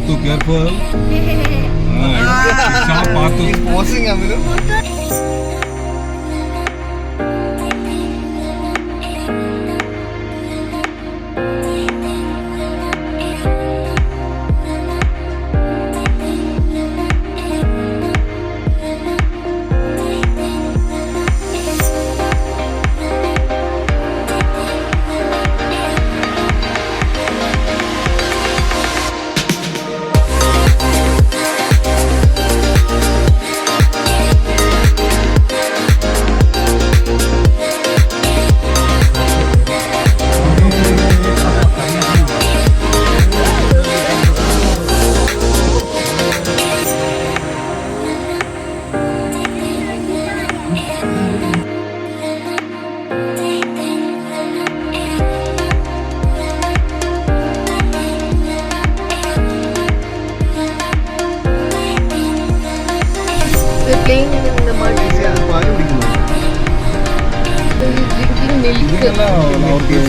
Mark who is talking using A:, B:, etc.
A: പാത്തു careful. പാത്തു
B: posing അവരും
C: playing in the mud.
B: പാല് കുടിക്കുന്നു.
C: So he's drinking milk.
B: ഇതിനെല്ലാം അവർക്ക്